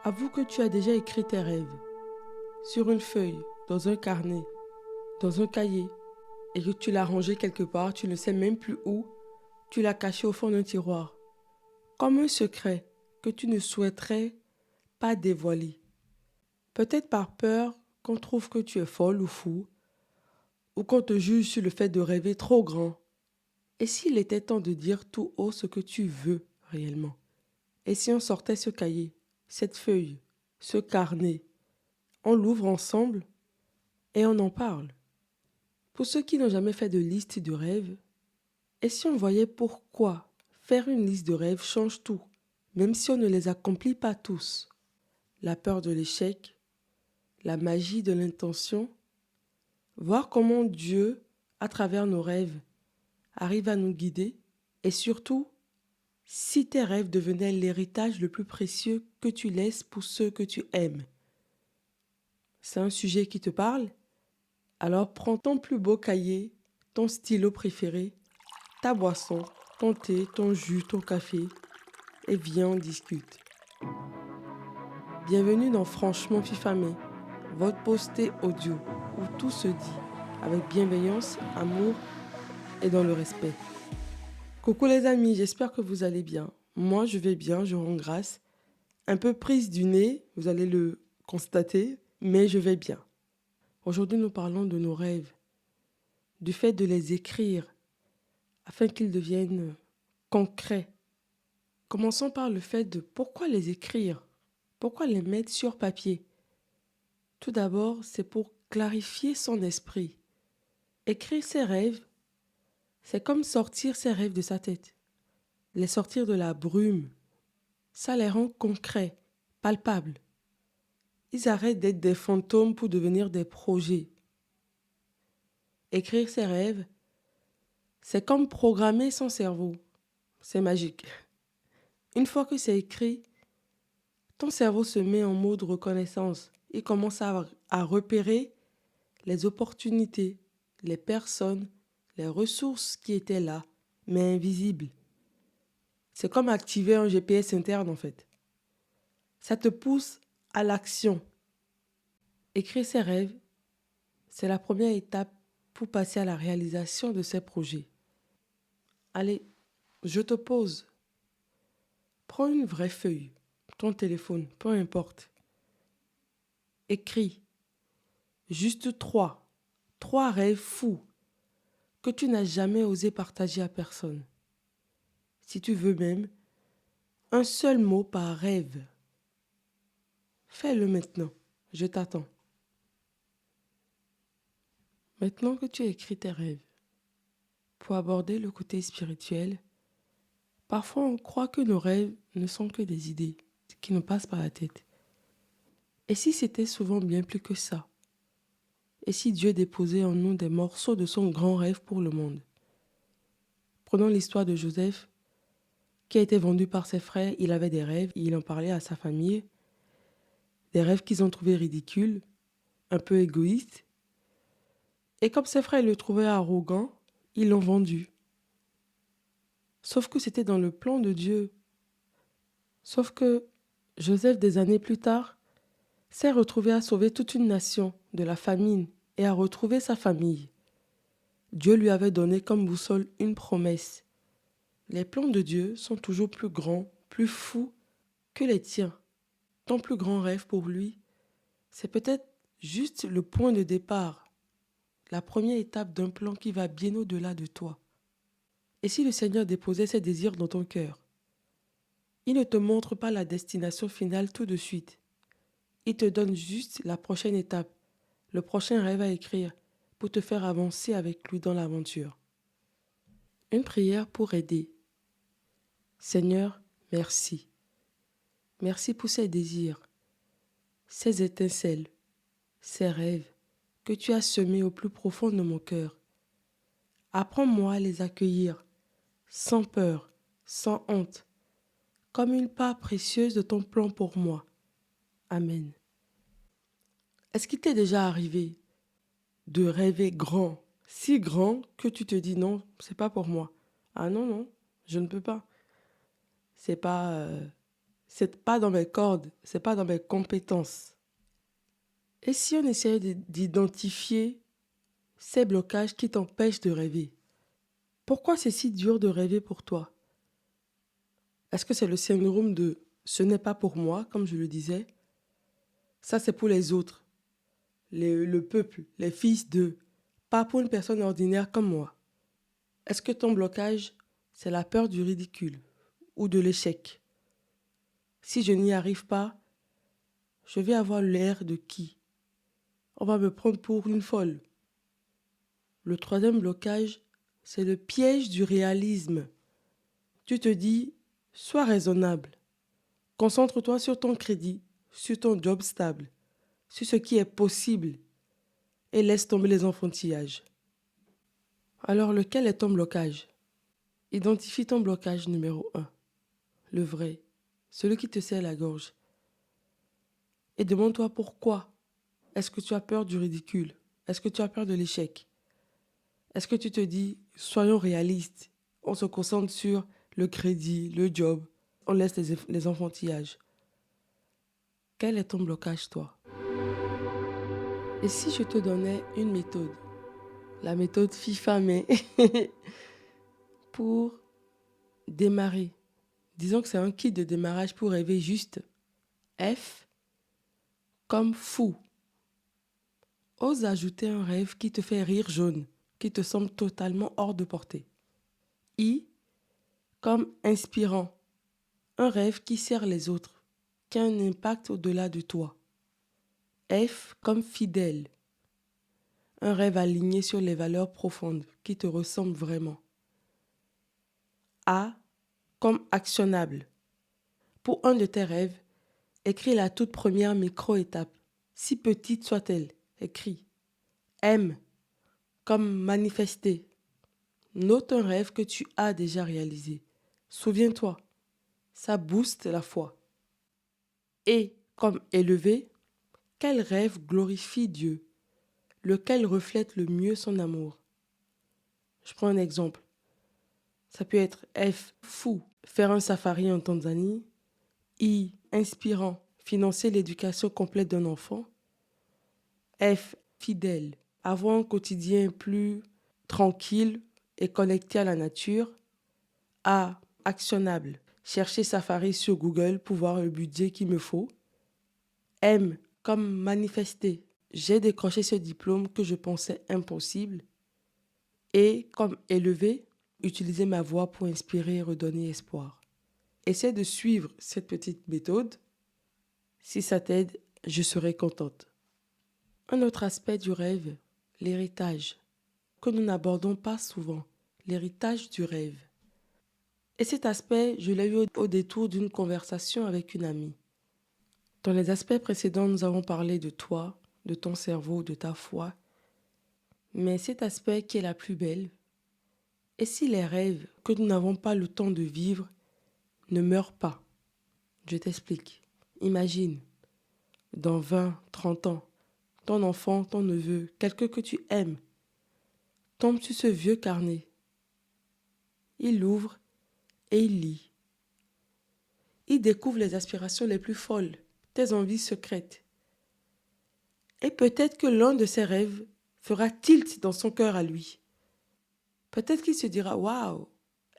Avoue que tu as déjà écrit tes rêves sur une feuille, dans un carnet, dans un cahier, et que tu l'as rangé quelque part, tu ne sais même plus où, tu l'as caché au fond d'un tiroir, comme un secret que tu ne souhaiterais pas dévoiler. Peut-être par peur qu'on trouve que tu es folle ou fou, ou qu'on te juge sur le fait de rêver trop grand. Et s'il était temps de dire tout haut ce que tu veux réellement? Et si on sortait ce cahier, cette feuille, ce carnet, on l'ouvre ensemble et on en parle? Pour ceux qui n'ont jamais fait de liste de rêves, et si on voyait pourquoi faire une liste de rêves change tout, même si on ne les accomplit pas tous? La peur de l'échec, la magie de l'intention, voir comment Dieu, à travers nos rêves, arrive à nous guider, et surtout, si tes rêves devenaient l'héritage le plus précieux que tu laisses pour ceux que tu aimes. C'est un sujet qui te parle? Alors prends ton plus beau cahier, ton stylo préféré, ta boisson, ton thé, ton jus, ton café, et viens on discute. Bienvenue dans Franchement Fifamé, votre posté audio où tout se dit avec bienveillance, amour et dans le respect. Coucou les amis, j'espère que vous allez bien. Moi je vais bien, je rends grâce. Un peu prise du nez, vous allez le constater, mais je vais bien. Aujourd'hui nous parlons de nos rêves, du fait de les écrire afin qu'ils deviennent concrets. Commençons par le fait de pourquoi les écrire, pourquoi les mettre sur papier. Tout d'abord, c'est pour clarifier son esprit. Écrire ses rêves, c'est comme sortir ses rêves de sa tête, les sortir de la brume. Ça les rend concrets, palpables. Ils arrêtent d'être des fantômes pour devenir des projets. Écrire ses rêves, c'est comme programmer son cerveau. C'est magique. Une fois que c'est écrit, ton cerveau se met en mode reconnaissance. Il commence à repérer les opportunités, les personnes, les ressources qui étaient là, mais invisibles. C'est comme activer un GPS interne en fait. Ça te pousse à l'action. Écrire ses rêves, c'est la première étape pour passer à la réalisation de ces projets. Allez, je te pose. Prends une vraie feuille, ton téléphone, peu importe. Écris juste trois rêves fous que tu n'as jamais osé partager à personne. Si tu veux même, un seul mot par rêve. Fais-le maintenant, je t'attends. Maintenant que tu as écrit tes rêves, pour aborder le côté spirituel, parfois on croit que nos rêves ne sont que des idées qui nous passent par la tête. Et si c'était souvent bien plus que ça? Et si Dieu déposait en nous des morceaux de son grand rêve pour le monde? Prenons l'histoire de Joseph, qui a été vendu par ses frères. Il avait des rêves, il en parlait à sa famille, des rêves qu'ils ont trouvés ridicules, un peu égoïstes. Et comme ses frères le trouvaient arrogant, ils l'ont vendu. Sauf que c'était dans le plan de Dieu. Sauf que Joseph, des années plus tard, s'est retrouvé à sauver toute une nation de la famine et à retrouver sa famille. Dieu lui avait donné comme boussole une promesse. Les plans de Dieu sont toujours plus grands, plus fous que les tiens. Ton plus grand rêve pour lui, c'est peut-être juste le point de départ, la première étape d'un plan qui va bien au-delà de toi. Et si le Seigneur déposait ses désirs dans ton cœur, il ne te montre pas la destination finale tout de suite. Il te donne juste la prochaine étape, le prochain rêve à écrire pour te faire avancer avec lui dans l'aventure. Une prière pour aider. Seigneur, merci. Merci pour ces désirs, ces étincelles, ces rêves que tu as semés au plus profond de mon cœur. Apprends-moi à les accueillir, sans peur, sans honte, comme une part précieuse de ton plan pour moi. Amen. Est-ce qu'il t'est déjà arrivé de rêver grand, si grand que tu te dis non, c'est pas pour moi? Ah non, non, je ne peux pas. C'est pas, C'est pas dans mes cordes, c'est pas dans mes compétences. Et si on essayait d'identifier ces blocages qui t'empêchent de rêver? Pourquoi c'est si dur de rêver pour toi? Est-ce que c'est le syndrome de ce n'est pas pour moi, comme je le disais? Ça, c'est pour les autres, le peuple, les fils d'eux, pas pour une personne ordinaire comme moi. Est-ce que ton blocage, c'est la peur du ridicule ou de l'échec? Si je n'y arrive pas, je vais avoir l'air de qui? On va me prendre pour une folle. Le troisième blocage, c'est le piège du réalisme. Tu te dis, sois raisonnable. Concentre-toi sur ton crédit, sur ton job stable, sur ce qui est possible et laisse tomber les enfantillages. Alors, lequel est ton blocage? Identifie ton blocage numéro 1, le vrai, celui qui te serre la gorge. Et demande-toi pourquoi. Est-ce que tu as peur du ridicule? Est-ce que tu as peur de l'échec? Est-ce que tu te dis, soyons réalistes, on se concentre sur le crédit, le job, on laisse les enfantillages? Quel est ton blocage, toi? Et si je te donnais une méthode, la méthode FIFA, mais pour démarrer, disons que c'est un kit de démarrage pour rêver juste. F comme fou. Ose ajouter un rêve qui te fait rire jaune, qui te semble totalement hors de portée. I comme inspirant. Un rêve qui sert les autres, qui a un impact au-delà de toi. F comme fidèle. Un rêve aligné sur les valeurs profondes qui te ressemblent vraiment. A comme actionnable. Pour un de tes rêves, écris la toute première micro-étape, si petite soit-elle. Écris. M comme manifester. Note un rêve que tu as déjà réalisé. Souviens-toi, ça booste la foi. Et comme élevé, quel rêve glorifie Dieu? Lequel reflète le mieux son amour? Je prends un exemple. Ça peut être F, fou, faire un safari en Tanzanie. I, inspirant, financer l'éducation complète d'un enfant. F, fidèle, avoir un quotidien plus tranquille et connecté à la nature. A, actionnable, chercher safari sur Google pour voir le budget qu'il me faut. M, comme manifester, j'ai décroché ce diplôme que je pensais impossible. Et comme élevé, utiliser ma voix pour inspirer et redonner espoir. Essaie de suivre cette petite méthode. Si ça t'aide, je serai contente. Un autre aspect du rêve, l'héritage, que nous n'abordons pas souvent, l'héritage du rêve. Et cet aspect, je l'ai eu au détour d'une conversation avec une amie. Dans les aspects précédents, nous avons parlé de toi, de ton cerveau, de ta foi. Mais cet aspect qui est la plus belle, et si les rêves que nous n'avons pas le temps de vivre ne meurent pas? Je t'explique. Imagine, dans 20, 30 ans, ton enfant, ton neveu, quelqu'un que tu aimes, tombe sur ce vieux carnet. Il l'ouvre et il lit. Il découvre les aspirations les plus folles, tes envies secrètes. Et peut-être que l'un de ses rêves fera tilt dans son cœur à lui. Peut-être qu'il se dira, waouh,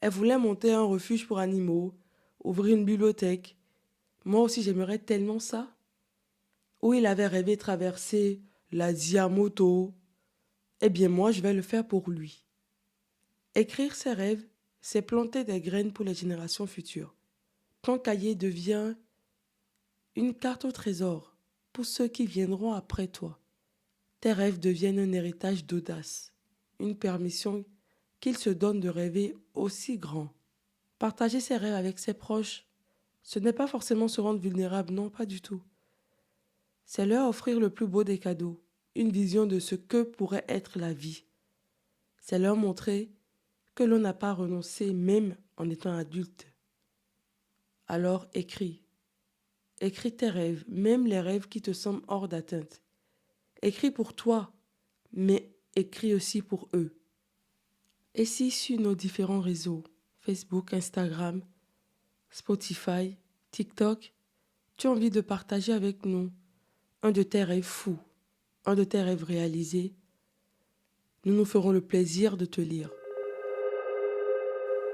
elle voulait monter un refuge pour animaux, ouvrir une bibliothèque. Moi aussi, j'aimerais tellement ça. Ou il avait rêvé traverser l'Asie à moto. Eh bien, moi, je vais le faire pour lui. Écrire ses rêves, c'est planter des graines pour les générations futures. Ton cahier devient une carte au trésor pour ceux qui viendront après toi. Tes rêves deviennent un héritage d'audace, une permission qu'ils se donnent de rêver aussi grand. Partager ses rêves avec ses proches, ce n'est pas forcément se rendre vulnérable, non, pas du tout. C'est leur offrir le plus beau des cadeaux, une vision de ce que pourrait être la vie. C'est leur montrer que l'on n'a pas renoncé même en étant adulte. Alors écris. Écris tes rêves, même les rêves qui te semblent hors d'atteinte. Écris pour toi, mais écris aussi pour eux. Et si sur nos différents réseaux, Facebook, Instagram, Spotify, TikTok, tu as envie de partager avec nous un de tes rêves fous, un de tes rêves réalisés, nous nous ferons le plaisir de te lire.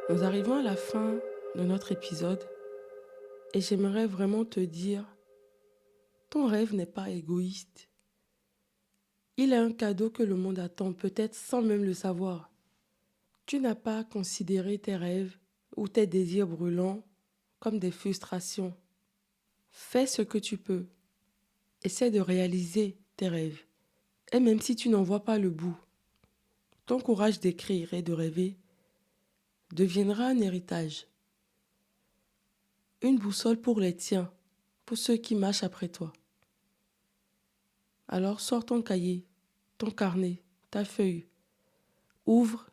Nous arrivons à la fin de notre épisode et j'aimerais vraiment te dire, ton rêve n'est pas égoïste. Il est un cadeau que le monde attend, peut-être sans même le savoir. Tu n'as pas considéré tes rêves ou tes désirs brûlants comme des frustrations. Fais ce que tu peux. Essaie de réaliser tes rêves. Et même si tu n'en vois pas le bout, ton courage d'écrire et de rêver deviendra un héritage. Une boussole pour les tiens, pour ceux qui marchent après toi. Alors sors ton cahier, ton carnet, ta feuille. Ouvre,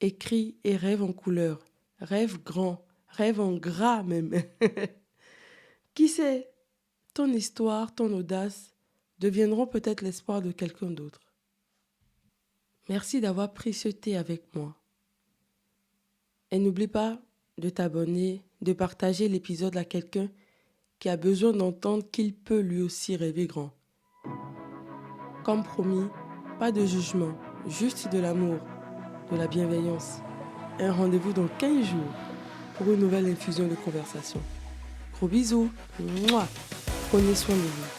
écris et rêve en couleur. Rêve grand, rêve en gras même. Qui sait, ton histoire, ton audace deviendront peut-être l'espoir de quelqu'un d'autre. Merci d'avoir pris ce thé avec moi. Et n'oublie pas de t'abonner, de partager l'épisode à quelqu'un qui a besoin d'entendre qu'il peut lui aussi rêver grand. Comme promis, pas de jugement, juste de l'amour, de la bienveillance. Un rendez-vous dans 15 jours pour une nouvelle infusion de conversation. Gros bisous. Mouah. Prenez soin de vous.